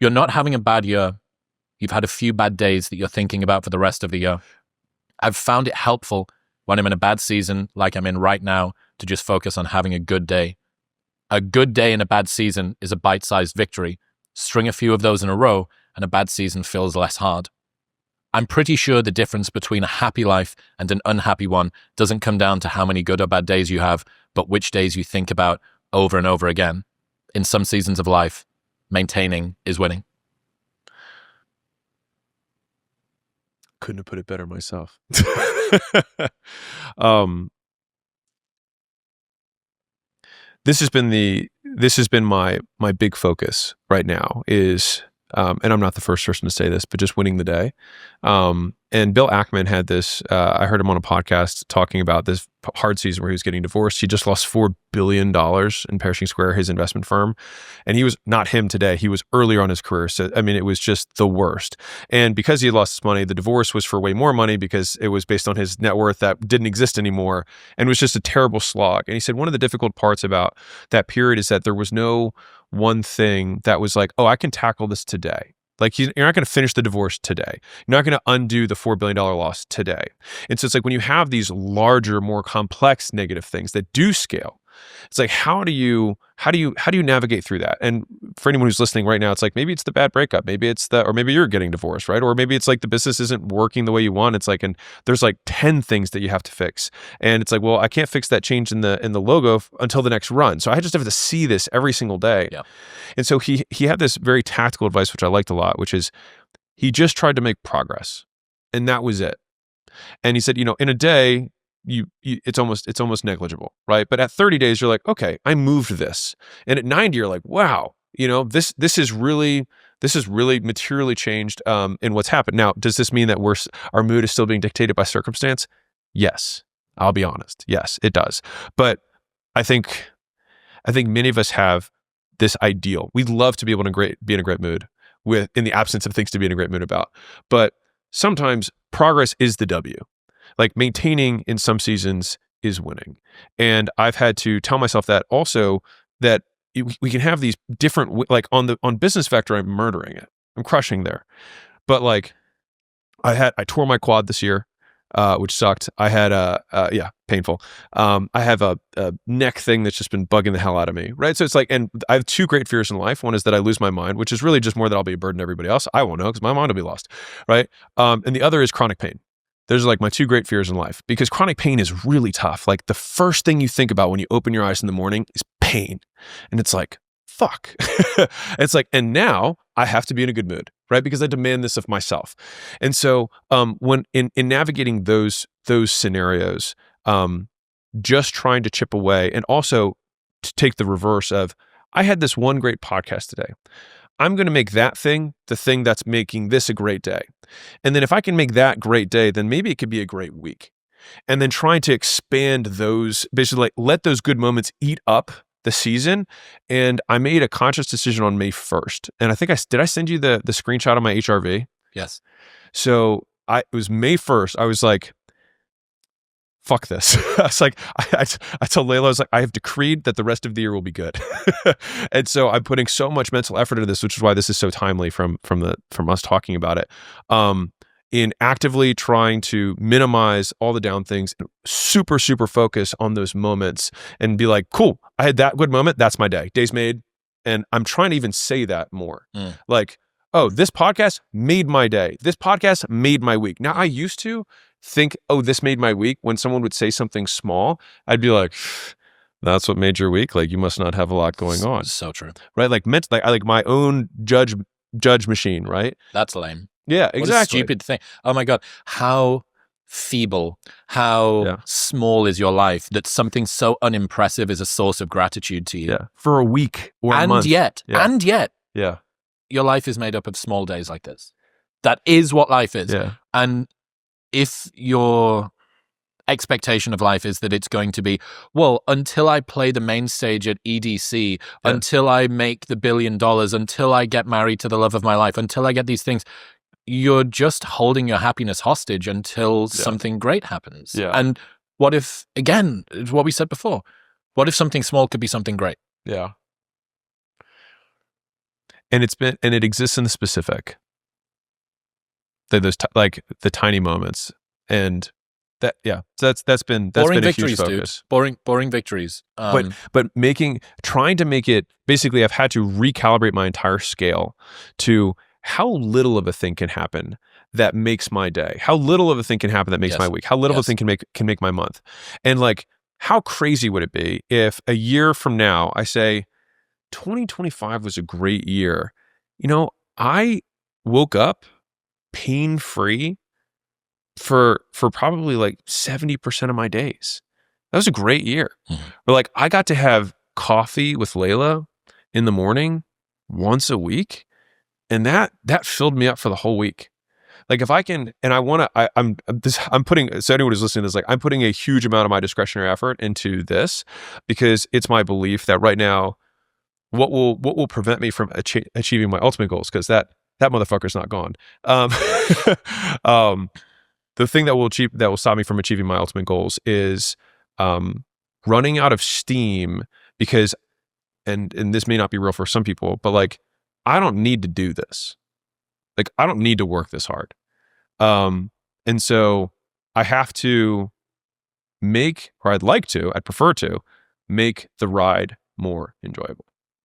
You're not having a bad year. You've had a few bad days that you're thinking about for the rest of the year. I've found it helpful when I'm in a bad season, like I'm in right now, to just focus on having a good day. A good day in a bad season is a bite-sized victory. String a few of those in a row, and a bad season feels less hard. I'm pretty sure the difference between a happy life and an unhappy one doesn't come down to how many good or bad days you have, but which days you think about over and over again. In some seasons of life, maintaining is winning. Couldn't have put it better myself. This has been my big focus right now is, and I'm not the first person to say this, but just winning the day. And Bill Ackman had this, I heard him on a podcast talking about this hard season where he was getting divorced. He just lost $4 billion in Pershing Square, his investment firm. And he was not him today. He was earlier on in his career. So, I mean, it was just the worst. And because he had lost his money, the divorce was for way more money because it was based on his net worth that didn't exist anymore. And it was just a terrible slog. And he said one of the difficult parts about that period is that there was no one thing that was like, oh, I can tackle this today. Like you're not going to finish the divorce today. You're not going to undo the $4 billion loss today. And so it's like when you have these larger, more complex negative things that do scale, it's like, how do you navigate through that? And for anyone who's listening right now, it's like, maybe it's the bad breakup, or maybe you're getting divorced, right? Or maybe it's like the business isn't working the way you want. It's like, and there's like 10 things that you have to fix. And it's like, well, I can't fix that change in the logo until the next run. So I just have to see this every single day. Yeah. And so he had this very tactical advice, which I liked a lot, which is he just tried to make progress. And that was it. And he said, in a day, it's almost negligible, right? But at 30 days, you're like, okay, I moved this. And at 90, you're like, wow, this is really materially changed in what's happened. Now, does this mean that our mood is still being dictated by circumstance? Yes, I'll be honest. Yes, it does. But I think many of us have this ideal. We'd love to be able to be in a great mood in the absence of things to be in a great mood about. But sometimes progress is the W. Like maintaining in some seasons is winning. And I've had to tell myself that also, that we can have these different, like on business vector, I'm murdering it. I'm crushing there. But like I tore my quad this year, which sucked. I had painful. I have a neck thing that's just been bugging the hell out of me, right? So it's like, and I have two great fears in life. One is that I lose my mind, which is really just more that I'll be a burden to everybody else. I won't know because my mind will be lost, right? And the other is chronic pain. Those are like my two great fears in life, because chronic pain is really tough. Like the first thing you think about when you open your eyes in the morning is pain. And it's like, fuck. It's like, and now I have to be in a good mood, right? Because I demand this of myself. And so when in navigating those scenarios, just trying to chip away, and also to take the reverse of, I had this one great podcast today. I'm going to make that thing the thing that's making this a great day. And then if I can make that great day, then maybe it could be a great week. And then trying to expand those, basically like let those good moments eat up the season. And I made a conscious decision on May 1st. And I think did I send you the screenshot of my HRV? Yes. So it was May 1st. I was like, fuck this. I was like, I told Layla, I was like, I have decreed that the rest of the year will be good. And so I'm putting so much mental effort into this, which is why this is so timely from us talking about it. In actively trying to minimize all the down things, and super, super focus on those moments and be like, cool, I had that good moment. That's my day. Day's made. And I'm trying to even say that more. Like, oh, this podcast made my day. This podcast made my week. Now I used to think, oh, this made my week. When someone would say something small, I'd be like, that's what made your week? Like, you must not have a lot going on. So true. Right? Like, I like my own judge machine, right? That's lame. Yeah, exactly. What a stupid thing. Oh my God. How feeble, how small is your life that something so unimpressive is a source of gratitude to you. Yeah. For a week or a month. And yet, yeah, your life is made up of small days like this. That is what life is. Yeah. And if your expectation of life is that it's going to be, well, until I play the main stage at EDC, until I make the $1 billion, until I get married to the love of my life, until I get these things, you're just holding your happiness hostage until something great happens. Yeah. And what if, again, it's what we said before, what if something small could be something great? Yeah. and it exists in the specific. Those like the tiny moments, and that so that's been boring a huge victories, focus. Dude. Boring victories. But trying to make it, basically I've had to recalibrate my entire scale to how little of a thing can happen that makes my day, how little of a thing can happen that makes my week, how little of a thing can make my month. And like, how crazy would it be if a year from now I say 2025 was a great year? You know, I woke up pain-free for probably like 70% of my days. That was a great year. But like, I got to have coffee with Layla in the morning once a week, and that filled me up for the whole week. Like, if I can, and I'm putting, so anyone who's listening to this, like, I'm putting a huge amount of my discretionary effort into this, because it's my belief that right now, what will prevent me from achieving my ultimate goals, because that motherfucker's not gone. The thing that will stop me from achieving my ultimate goals is running out of steam, because, and this may not be real for some people, but like, I don't need to do this. Like, I don't need to work this hard. And so I have to I'd prefer to make the ride more enjoyable.